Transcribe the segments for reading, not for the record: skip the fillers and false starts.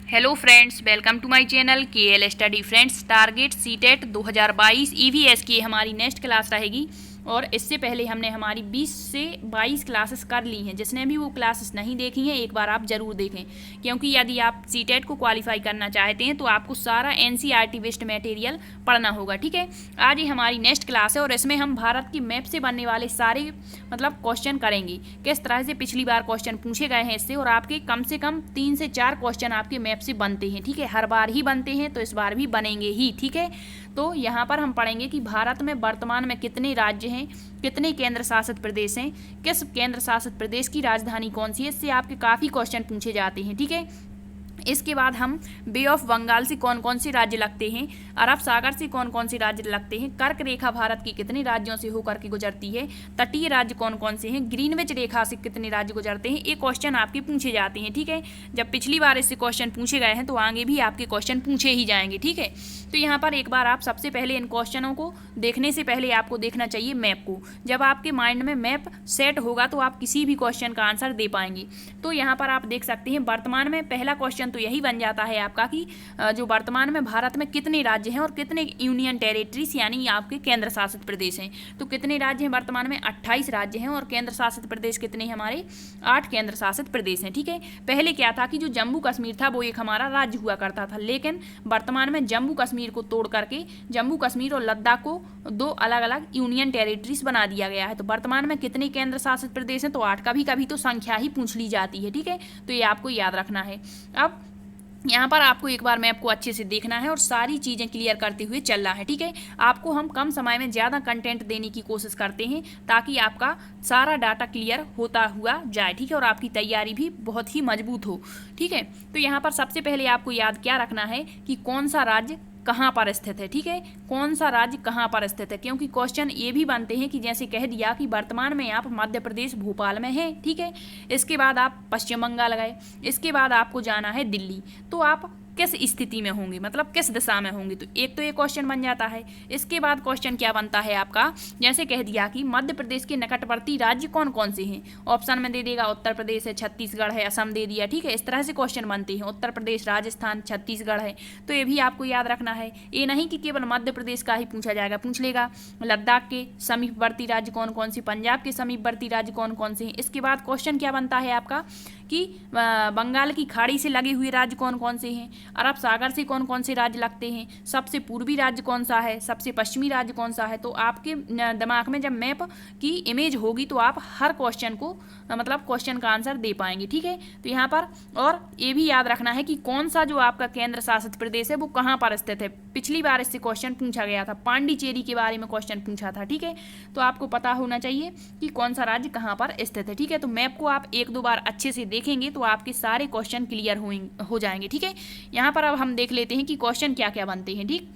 Hello friends, welcome to my channel KL study. Friends, target CTET 2022 EVS की हमारी next class रहेगी और इससे पहले हमने हमारी 20 से 22 क्लासेस कर ली हैं। जिसने भी वो क्लासेस नहीं देखी हैं एक बार आप ज़रूर देखें, क्योंकि यदि आप सीटेट को क्वालिफाई करना चाहते हैं तो आपको सारा एनसीईआरटी बेस्ड मटेरियल पढ़ना होगा। ठीक है, आज ये हमारी नेक्स्ट क्लास है और इसमें हम भारत की मैप से बनने वाले सारे क्वेश्चन करेंगे। किस तरह से पिछली बार क्वेश्चन पूछे गए हैं इससे, और आपके कम से कम 3 से 4 क्वेश्चन आपके मैप से बनते हैं। ठीक है, हर बार ही बनते हैं तो इस बार भी बनेंगे ही। ठीक है, तो यहाँ पर हम पढ़ेंगे कि भारत में वर्तमान में कितने राज्य हैं, कितने केंद्र शासित प्रदेश हैं, किस केंद्र शासित प्रदेश की राजधानी कौन सी है। इससे आपके काफ़ी क्वेश्चन पूछे जाते हैं। ठीक है, इसके बाद हम बे ऑफ बंगाल से कौन कौन से राज्य लगते हैं, अरब सागर से कौन कौन से राज्य लगते हैं, कर्क रेखा भारत की कितने राज्यों से होकर के गुजरती है, तटीय राज्य कौन कौन से हैं, ग्रीनविच रेखा से कितने राज्य गुजरते हैं। ये क्वेश्चन आपके पूछे जाते हैं। ठीक है, जब पिछली बार इससे क्वेश्चन पूछे गए हैं तो आगे भी आपके क्वेश्चन पूछे ही जाएंगे। ठीक है, तो यहाँ पर एक बार आप सबसे पहले इन क्वेश्चनों को देखने से पहले आपको देखना चाहिए मैप को। जब आपके माइंड में मैप सेट होगा तो आप किसी भी क्वेश्चन का आंसर दे पाएंगे। तो यहाँ पर आप देख सकते हैं वर्तमान में पहला क्वेश्चन तो यही बन जाता है आपका कि जो वर्तमान में भारत में कितने राज्य हैं और कितने यूनियन टेरिटरीज यानी आपके केंद्र शासित प्रदेश हैं। तो कितने राज्य हैं वर्तमान में? 28 राज्य हैं। और केंद्र शासित प्रदेश कितने हैं हमारे? 8 केंद्र शासित प्रदेश हैं। ठीक है, पहले क्या था कि जो जम्मू कश्मीर था वो एक हमारा राज्य हुआ करता था, लेकिन वर्तमान में जम्मू कश्मीर को तोड़ करके जम्मू कश्मीर और लद्दाख को 2 अलग अलग यूनियन टेरिटरीज बना दिया गया है। तो वर्तमान में कितने केंद्र शासित प्रदेश हैं? तो 8। कभी कभी तो संख्या ही पूछ ली जाती है। ठीक है, तो ये आपको याद रखना है। अब यहाँ पर आपको एक बार मैप को अच्छे से देखना है और सारी चीज़ें क्लियर करते हुए चलना है। ठीक है, आपको हम कम समय में ज़्यादा कंटेंट देने की कोशिश करते हैं ताकि आपका सारा डाटा क्लियर होता हुआ जाए। ठीक है, और आपकी तैयारी भी बहुत ही मजबूत हो। ठीक है, तो यहाँ पर सबसे पहले आपको याद क्या रखना है कि कौन सा राज्य कहाँ पर स्थित है। ठीक है, कौन सा राज्य कहाँ पर स्थित है, क्योंकि क्वेश्चन ये भी बनते हैं कि जैसे कह दिया कि वर्तमान में आप मध्य प्रदेश भोपाल में हैं। ठीक है, इसके बाद आप पश्चिम बंगाल गए, इसके बाद आपको जाना है दिल्ली। तो आप किस स्थिति में होंगे, मतलब किस दिशा में होंगे, तो एक तो ये क्वेश्चन बन जाता है। इसके बाद क्वेश्चन क्या बनता है आपका, जैसे कह दिया कि मध्य प्रदेश के निकटवर्ती राज्य कौन कौन से हैं। ऑप्शन में दे देगा उत्तर प्रदेश है, छत्तीसगढ़ है, असम दे दिया। ठीक है, इस तरह से क्वेश्चन बनते हैं। उत्तर प्रदेश, राजस्थान, छत्तीसगढ़ है, तो ये भी आपको याद रखना है। ये नहीं कि केवल मध्य प्रदेश का ही पूछा जाएगा, पूछ लेगा लद्दाख के समीपवर्ती राज्य कौन कौन से, पंजाब के समीपवर्ती राज्य कौन कौन से हैं। इसके बाद क्वेश्चन क्या बनता है आपका कि बंगाल की खाड़ी से लगे हुए राज्य कौन कौन से हैं, अरब सागर से कौन कौन से राज्य लगते हैं, सबसे पूर्वी राज्य कौन सा है, सबसे पश्चिमी राज्य कौन सा है। तो आपके दिमाग में जब मैप की इमेज होगी तो आप हर क्वेश्चन को क्वेश्चन का आंसर दे पाएंगे। ठीक है, तो यहाँ पर और ये भी याद रखना है कि कौन सा जो आपका केंद्र शासित प्रदेश है वो कहाँ पर स्थित है। पिछली बार इससे क्वेश्चन पूछा गया था, पांडिचेरी के बारे में क्वेश्चन पूछा था। ठीक है, तो आपको पता होना चाहिए कि कौन सा राज्य कहाँ पर स्थित है। ठीक है, तो मैप को आप 1-2 बार अच्छे से देखेंगे तो आपके सारे क्वेश्चन क्लियर हो जाएंगे। ठीक है, यहाँ पर अब हम देख लेते हैं कि क्वेश्चन क्या क्या बनते हैं। ठीक,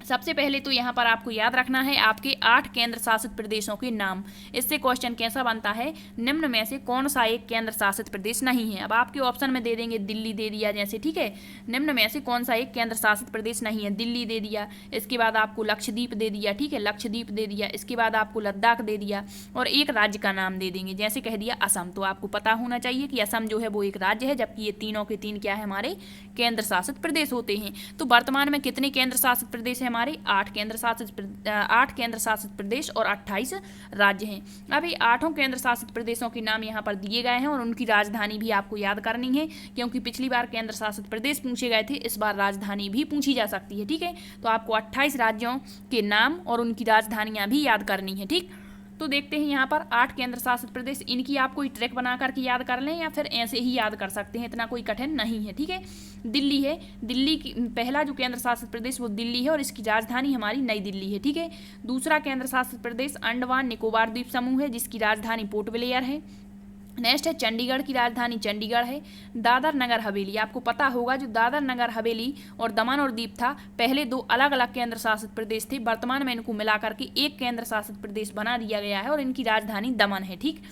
सबसे पहले तो यहाँ पर आपको याद रखना है आपके 8 केंद्र शासित प्रदेशों के नाम। इससे क्वेश्चन कैसा बनता है, निम्न में से कौन सा एक केंद्र शासित प्रदेश नहीं है। अब आपके ऑप्शन में दे देंगे दिल्ली दे दिया जैसे। ठीक है, निम्न में से कौन सा एक केंद्र शासित प्रदेश नहीं है, दिल्ली दे दिया। इसके बाद आपको लक्षद्वीप दे दिया। ठीक है, लक्षद्वीप दे दिया। इसके बाद आपको लद्दाख दे दिया और एक राज्य का नाम दे देंगे, जैसे कह दिया असम। तो आपको पता होना चाहिए कि असम जो है वो एक राज्य है, जबकि ये तीनों के तीन क्या है हमारे केंद्र शासित प्रदेश होते हैं। तो वर्तमान में कितने केंद्र शासित प्रदेश है हमारे? 8 केंद्र शासित प्रदेश और 28 राज्य हैं। अब ये 8 केंद्र शासित प्रदेशों के नाम यहाँ पर दिए गए हैं और उनकी राजधानी भी आपको याद करनी है, क्योंकि पिछली बार केंद्र शासित प्रदेश पूछे गए थे, इस बार राजधानी भी पूछी जा सकती है। ठीक है, तो आपको 28 राज्यों के नाम और उनकी राजधानियाँ भी याद करनी है। ठीक, तो देखते हैं यहाँ पर 8 केंद्र शासित प्रदेश, इनकी आप कोई ट्रैक बना करके याद कर लें या फिर ऐसे ही याद कर सकते हैं, इतना कोई कठिन नहीं है। ठीक है, दिल्ली है, दिल्ली की पहला जो केंद्र शासित प्रदेश वो दिल्ली है और इसकी राजधानी हमारी नई दिल्ली है। ठीक है, दूसरा केंद्र शासित प्रदेश अंडमान निकोबार द्वीप समूह है, जिसकी राजधानी पोर्ट ब्लेयर है। नेक्स्ट है चंडीगढ़ की राजधानी चंडीगढ़ है। दादर नगर हवेली, आपको पता होगा जो दादर नगर हवेली और दमन और दीव था, पहले 2 अलग अलग केंद्र शासित प्रदेश थे, वर्तमान में इनको मिलाकर के एक केंद्र शासित प्रदेश बना दिया गया है और इनकी राजधानी दमन है। ठीक,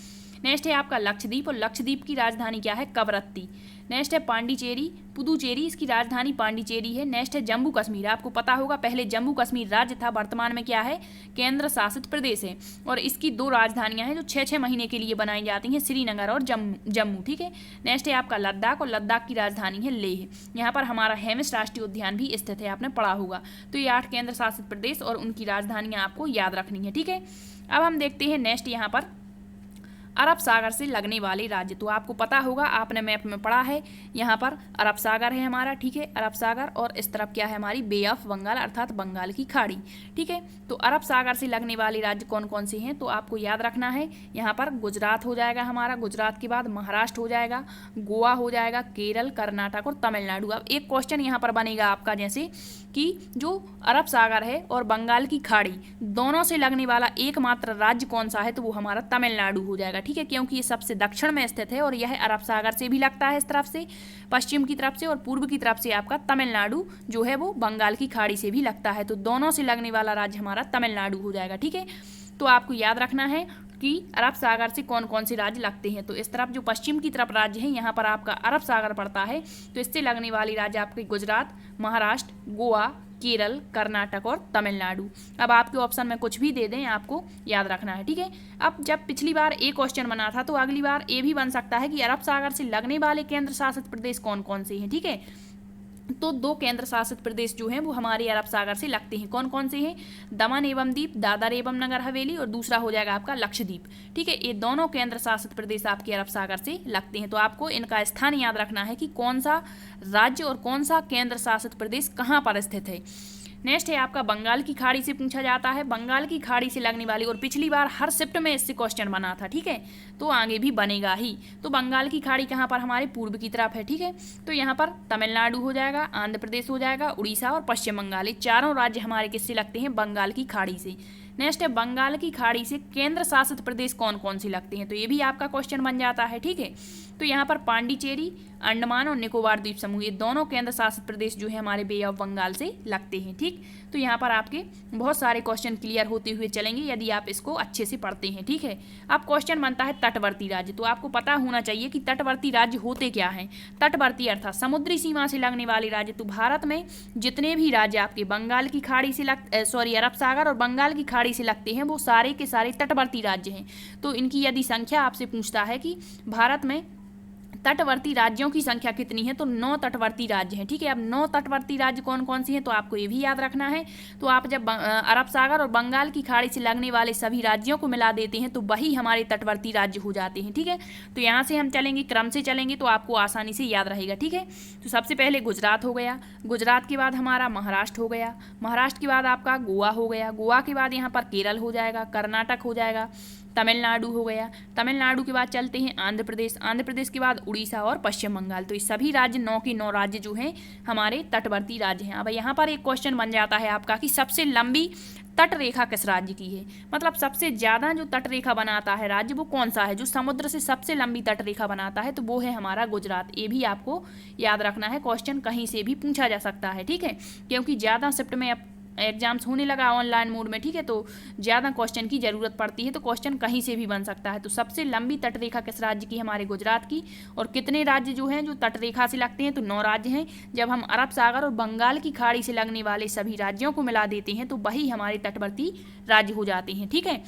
नेक्स्ट है आपका लक्षद्वीप, और लक्षद्वीप की राजधानी क्या है? कवरत्ती। नेक्स्ट है पांडिचेरी, पुदुचेरी, इसकी राजधानी पांडिचेरी है। नेक्स्ट है जम्मू कश्मीर, आपको पता होगा पहले जम्मू कश्मीर राज्य था, वर्तमान में क्या है? केंद्र शासित प्रदेश है, और इसकी 2 राजधानियां हैं जो 6-6 महीने के लिए बनाई जाती हैं, श्रीनगर और जम्मू, ठीक है। नेक्स्ट है आपका लद्दाख, और लद्दाख की राजधानी है लेह। यहाँ पर हमारा हेमिस राष्ट्रीय उद्यान भी स्थित है, आपने पढ़ा होगा। तो ये 8 केंद्र शासित प्रदेश और उनकी राजधानियां आपको याद रखनी है, ठीक है। अब हम देखते हैं नेक्स्ट यहाँ पर अरब सागर से लगने वाले राज्य। तो आपको पता होगा, आपने मैप में पढ़ा है, यहाँ पर अरब सागर है हमारा, ठीक है, अरब सागर, और इस तरफ क्या है? हमारी बे ऑफ बंगाल अर्थात बंगाल की खाड़ी, ठीक है। तो अरब सागर से लगने वाले राज्य कौन कौन से हैं? तो आपको याद रखना है, यहाँ पर गुजरात हो जाएगा हमारा, गुजरात के बाद महाराष्ट्र हो जाएगा, गोवा हो जाएगा, केरल, कर्नाटक और तमिलनाडु। अब एक क्वेश्चन यहाँ पर बनेगा आपका, जैसे कि जो अरब सागर है और बंगाल की खाड़ी दोनों से लगने वाला एकमात्र राज्य कौन सा है? तो वो हमारा तमिलनाडु हो जाएगा, ठीक है, क्योंकि ये सबसे दक्षिण में स्थित है और यह अरब सागर से भी लगता है, इस तरफ से पश्चिम की तरफ से, और पूर्व की तरफ से आपका तमिलनाडु जो है वो बंगाल की खाड़ी से भी लगता है। तो दोनों से लगने वाला राज्य हमारा तमिलनाडु हो जाएगा, ठीक है। तो आपको याद रखना है कि अरब सागर से कौन कौन से राज्य लगते हैं। तो इस तरफ जो पश्चिम की तरफ राज्य है, यहाँ पर आपका अरब सागर पड़ता है, तो इससे लगने वाली राज्य आपके गुजरात, महाराष्ट्र, गोवा, केरल, कर्नाटक और तमिलनाडु। अब आपके ऑप्शन में कुछ भी दे दें, आपको याद रखना है, ठीक है। अब जब पिछली बार ए क्वेश्चन बना था, तो अगली बार ए भी बन सकता है कि अरब सागर से लगने वाले केंद्र शासित प्रदेश कौन कौन से हैं, ठीक है। तो 2 केंद्र शासित प्रदेश जो हैं वो हमारे अरब सागर से लगते हैं। कौन कौन से हैं? दमन एवं दीप, दादर एवं नगर हवेली, और दूसरा हो जाएगा आपका लक्षद्वीप, ठीक है। ये दोनों केंद्र शासित प्रदेश आपके अरब सागर से लगते हैं। तो आपको इनका स्थान याद रखना है कि कौन सा राज्य और कौन सा केंद्र शासित प्रदेश कहाँ पर स्थित है। नेक्स्ट है आपका बंगाल की खाड़ी से पूछा जाता है, बंगाल की खाड़ी से लगने वाली, और पिछली बार हर शिफ्ट में इससे क्वेश्चन बना था, ठीक है, तो आगे भी बनेगा ही। तो बंगाल की खाड़ी कहाँ पर? हमारे पूर्व की तरफ है, ठीक है। तो यहाँ पर तमिलनाडु हो जाएगा, आंध्र प्रदेश हो जाएगा, उड़ीसा और पश्चिम बंगाल, ये चारों राज्य हमारे किससे लगते हैं? बंगाल की खाड़ी से। नेक्स्ट है बंगाल की खाड़ी से केंद्र शासित प्रदेश कौन कौन से लगते हैं? तो ये भी आपका क्वेश्चन बन जाता है, ठीक है। तो यहाँ पर पांडिचेरी, अंडमान और निकोबार द्वीप समूह, ये दोनों केंद्र शासित प्रदेश जो है हमारे बे ऑफ बंगाल से लगते हैं, ठीक। तो यहाँ पर आपके बहुत सारे क्वेश्चन क्लियर होते हुए चलेंगे यदि आप इसको अच्छे से पढ़ते हैं, ठीक है। अब क्वेश्चन बनता है तटवर्ती राज्य। तो आपको पता होना चाहिए कि तटवर्ती राज्य होते क्या हैं। तटवर्ती अर्थात समुद्री सीमा से लगने वाले राज्य। तो भारत में जितने भी राज्य आपके बंगाल की खाड़ी से अरब सागर और बंगाल की खाड़ी से लगते हैं, वो सारे के सारे तटवर्ती राज्य हैं। तो इनकी यदि संख्या आपसे पूछता है कि भारत में तटवर्ती राज्यों की संख्या कितनी है, तो 9 तटवर्ती राज्य हैं, ठीक है। अब 9 तटवर्ती राज्य कौन कौन से हैं, तो आपको ये भी याद रखना है। तो आप जब अरब सागर और बंगाल की खाड़ी से लगने वाले सभी राज्यों को मिला देते हैं, तो वही हमारे तटवर्ती राज्य हो जाते हैं, ठीक है। तो यहाँ से हम चलेंगे, क्रम से चलेंगे, तो आपको आसानी से याद रहेगा, ठीक है। तो सबसे पहले गुजरात हो गया, गुजरात के बाद हमारा महाराष्ट्र हो गया, महाराष्ट्र के बाद आपका गोवा हो गया, गोवा के बाद यहाँ पर केरल हो जाएगा, कर्नाटक हो जाएगा, तमिलनाडु हो गया, तमिलनाडु के बाद चलते हैं आंध्र प्रदेश, आंध्र प्रदेश के बाद उड़ीसा और पश्चिम बंगाल। तो ये सभी राज्य 9 के 9 राज्य जो हैं हमारे तटवर्ती राज्य हैं। अब यहाँ पर एक क्वेश्चन बन जाता है आपका कि सबसे लंबी तट रेखा किस राज्य की है, मतलब सबसे ज़्यादा जो तट रेखा बनाता है राज्य वो कौन सा है, जो समुद्र से सबसे लंबी तट रेखा बनाता है, तो वो है हमारा गुजरात। ये भी आपको याद रखना है, क्वेश्चन कहीं से भी पूछा जा सकता है, ठीक है, क्योंकि ज़्यादा शिफ्ट में एग्जाम्स होने लगा ऑनलाइन मोड में, ठीक है, तो ज़्यादा क्वेश्चन की ज़रूरत पड़ती है, तो क्वेश्चन कहीं से भी बन सकता है। तो सबसे लंबी तटरेखा किस राज्य की? हमारे गुजरात की। और कितने राज्य जो हैं जो तटरेखा से लगते हैं, तो 9 राज्य हैं। जब हम अरब सागर और बंगाल की खाड़ी से लगने वाले सभी राज्यों को मिला देते हैं, तो वही हमारे तटवर्ती राज्य हो जाते हैं, ठीक है।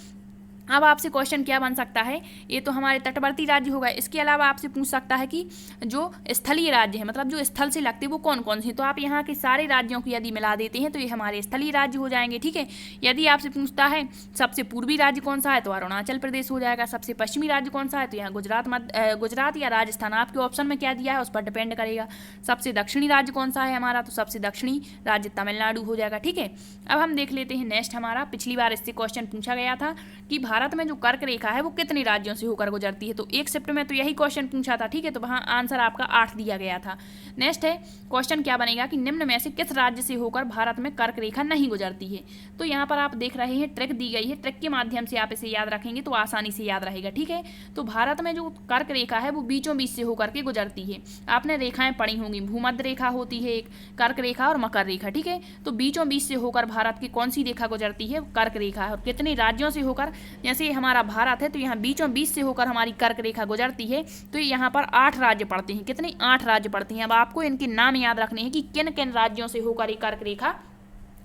अब आपसे क्वेश्चन क्या बन सकता है, ये तो हमारे तटवर्ती राज्य हो गए, इसके अलावा आपसे पूछ सकता है कि जो स्थलीय राज्य है, मतलब जो स्थल से लगते हैं वो कौन कौन से हैं। तो आप यहाँ के सारे राज्यों को यदि मिला देते हैं तो ये हमारे स्थलीय राज्य हो जाएंगे, ठीक है। यदि आपसे पूछता है सबसे पूर्वी राज्य कौन सा है, तो अरुणाचल प्रदेश हो जाएगा। सबसे पश्चिमी राज्य कौन सा है, तो यहाँ गुजरात या राजस्थान, आपके ऑप्शन में क्या दिया है उस पर डिपेंड करेगा। सबसे दक्षिणी राज्य कौन सा है हमारा, तो सबसे दक्षिणी राज्य तमिलनाडु हो जाएगा, ठीक है। अब हम देख लेते हैं नेक्स्ट हमारा, पिछली बार इससे क्वेश्चन पूछा गया था कि भारत में जो कर्क रेखा है वो कितने राज्यों से होकर गुजरती है। तो एक शिफ्ट में तो यही क्वेश्चन पूछा था, ठीक है, तो वहाँ आंसर आपका 8 दिया गया था। नेक्स्ट है क्वेश्चन क्या बनेगा कि निम्न में से किस राज्य से होकर भारत में कर्क रेखा नहीं गुजरती है। तो यहाँ पर आप देख रहे हैं ट्रिक दी गई है, ट्रिक के माध्यम से आप इसे याद रखेंगे तो आसानी से याद रहेगा, ठीक है। तो भारत में जो कर्क रेखा है वो बीचों बीच से होकर के गुजरती है। आपने रेखाएं पढ़ी होंगी, भूमध्य रेखा होती है एक, कर्क रेखा और मकर रेखा, ठीक है। तो बीचों बीच से होकर भारत की कौन सी रेखा गुजरती है, कर्क रेखा है। और कितने राज्यों से होकर, जैसे हमारा भारत है तो यहाँ बीचों बीच से होकर हमारी कर्क रेखा गुजरती है, तो यहाँ पर 8 राज्य पड़ते हैं। कितने? 8 राज्य पड़ते हैं। अब आपको इनके नाम याद रखने हैं कि किन किन राज्यों से होकर ये कर्क रेखा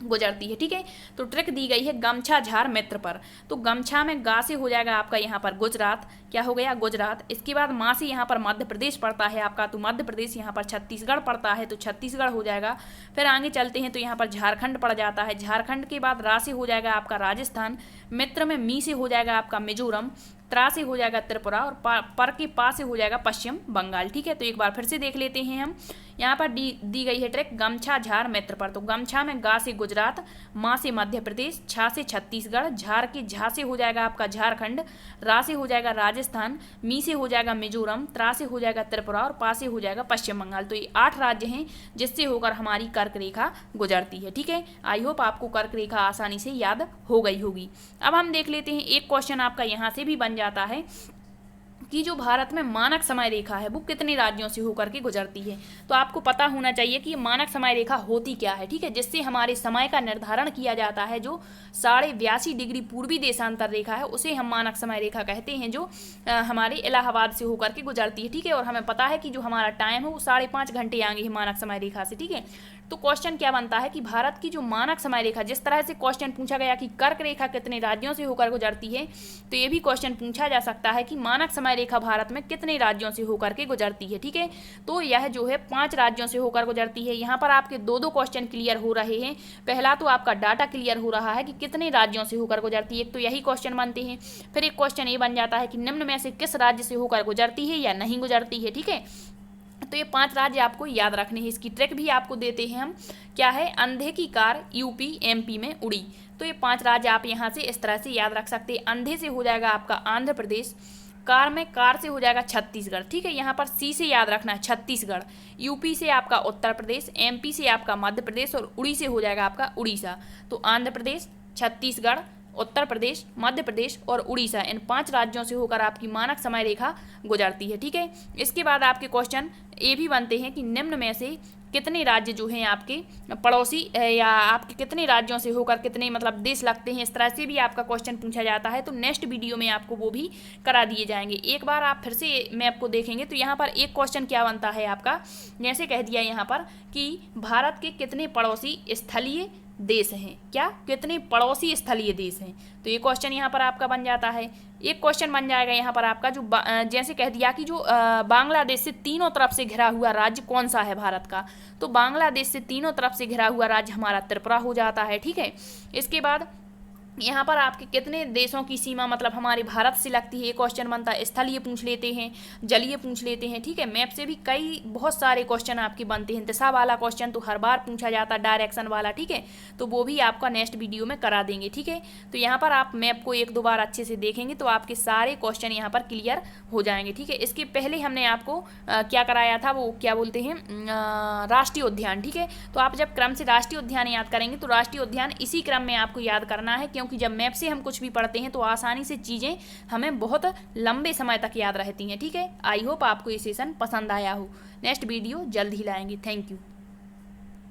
गुजरती है, ठीक है। तो ट्रिक दी गई है गमछा झार मित्र पर। तो गमछा में गा से हो जाएगा आपका यहाँ पर गुजरात, क्या हो गया? गुजरात। इसके बाद माँ से यहाँ पर मध्य प्रदेश पड़ता है आपका, तो मध्य प्रदेश। यहाँ पर छत्तीसगढ़ पड़ता है तो छत्तीसगढ़ हो जाएगा। फिर आगे चलते हैं तो यहाँ पर झारखंड पड़ जाता है, झारखंड के बाद रा से हो जाएगा आपका राजस्थान, मित्र में मी से हो जाएगा आपका मिजोरम, त्रा से हो जाएगा त्रिपुरा और पर के पा से हो जाएगा पश्चिम बंगाल, ठीक है। तो एक बार फिर से देख लेते हैं हम। यहाँ पर दी गई है ट्रिक गमछा झार मित्र पर। तो गमछा में गा से गुजरात, माँ से मध्य प्रदेश, छा से छत्तीसगढ़, झार के झा से हो जाएगा आपका झारखंड, रा से हो जाएगा राजस्थान, मी से हो जाएगा मिजोरम, त्रा से हो जाएगा त्रिपुरा और पा से हो जाएगा पश्चिम बंगाल। तो ये 8 राज्य हैं जिससे होकर हमारी कर्क रेखा गुजरती है, ठीक है। आई होप आपको कर्क रेखा आसानी से याद हो गई होगी। अब हम देख लेते हैं, एक क्वेश्चन आपका यहाँ से भी बन जाता है कि जो भारत में मानक समय रेखा है वो कितने राज्यों से होकर के गुजरती है। तो आपको पता होना चाहिए कि मानक समय रेखा होती क्या है, ठीक है, जिससे हमारे समय का निर्धारण किया जाता है। जो 82.5 डिग्री पूर्वी देशांतर रेखा है उसे हम मानक समय रेखा कहते हैं, जो हमारे इलाहाबाद से होकर के गुजरती है, ठीक है। और हमें पता है कि जो हमारा टाइम है वो 5.5 घंटे आगे है मानक समय रेखा से, ठीक है। तो क्वेश्चन क्या बनता है कि भारत की जो मानक समय रेखा, जिस तरह से क्वेश्चन पूछा गया कि कर्क रेखा कितने राज्यों से होकर गुजरती है, तो ये भी क्वेश्चन पूछा जा सकता है कि मानक समय रेखा भारत में कितने राज्यों से होकर के गुजरती है, ठीक है। तो यह जो है 5 राज्यों से होकर गुजरती है। यहाँ पर आपके 2 क्वेश्चन क्लियर हो रहे हैं। पहला तो आपका डाटा क्लियर हो रहा है कि कितने राज्यों से होकर गुजरती है, एक तो यही क्वेश्चन बनते हैं। फिर एक क्वेश्चन ये बन जाता है कि निम्न में से किस राज्य से होकर गुजरती है या नहीं गुजरती है, ठीक है। तो ये 5 राज्य आपको याद रखने हैं। इसकी ट्रिक भी आपको देते हैं हम, क्या है? अंधे की कार यूपी एमपी में उड़ी। तो ये 5 राज्य आप यहाँ से इस तरह से याद रख सकते हैं। अंधे से हो जाएगा आपका आंध्र प्रदेश, कार से हो जाएगा छत्तीसगढ़, ठीक है। यहाँ पर सी से याद रखना है छत्तीसगढ़, यूपी से आपका उत्तर प्रदेश, एमपी से आपका मध्य प्रदेश और उड़ी से हो जाएगा आपका उड़ीसा। तो आंध्र प्रदेश, छत्तीसगढ़, उत्तर प्रदेश, मध्य प्रदेश और उड़ीसा, इन 5 राज्यों से होकर आपकी मानक समय रेखा गुजरती है, ठीक है। इसके बाद आपके क्वेश्चन ये भी बनते हैं कि निम्न में से कितने राज्य जो हैं आपके पड़ोसी या आपके कितने राज्यों से होकर कितने मतलब देश लगते हैं, इस तरह से भी आपका क्वेश्चन पूछा जाता है। तो नेक्स्ट वीडियो में आपको वो भी करा दिए जाएंगे। एक बार आप फिर से मैप को देखेंगे तो यहाँ पर एक क्वेश्चन क्या बनता है आपका, जैसे कह दिया यहाँ पर कि भारत के कितने पड़ोसी स्थलीय देश हैं, क्या? कितने पड़ोसी स्थलीय देश हैं। तो ये क्वेश्चन यहाँ पर आपका बन जाता है। एक क्वेश्चन बन जाएगा यहाँ पर आपका जो जैसे कह दिया कि जो बांग्लादेश से तीनों तरफ से घिरा हुआ राज्य कौन सा है भारत का। तो बांग्लादेश से तीनों तरफ से घिरा हुआ राज्य हमारा त्रिपुरा हो जाता है, ठीक है। इसके बाद यहाँ पर आपके कितने देशों की सीमा मतलब हमारे भारत से लगती है, ये क्वेश्चन बनता है। स्थलीय पूछ लेते हैं, जलीय पूछ लेते हैं, ठीक है। मैप से भी कई बहुत सारे क्वेश्चन आपके बनते हैं। दिशा वाला क्वेश्चन तो हर बार पूछा जाता है, डायरेक्शन वाला, ठीक है। तो वो भी आपका नेक्स्ट वीडियो में करा देंगे, ठीक है। तो यहाँ पर आप मैप को 1-2 बार अच्छे से देखेंगे तो आपके सारे क्वेश्चन यहाँ पर क्लियर हो जाएंगे, ठीक है। इसके पहले हमने आपको क्या कराया था, वो क्या बोलते हैं, राष्ट्रीय उद्यान, ठीक है। तो आप जब क्रम से राष्ट्रीय उद्यान याद करेंगे तो राष्ट्रीय उद्यान इसी क्रम में आपको याद करना है, क्योंकि जब मैप से हम कुछ भी पढ़ते हैं तो आसानी से चीज़ें हमें बहुत लंबे समय तक याद रहती हैं, ठीक है। आई होप आपको ये सेशन पसंद आया हो। नेक्स्ट वीडियो जल्द ही लाएंगे। Thank you.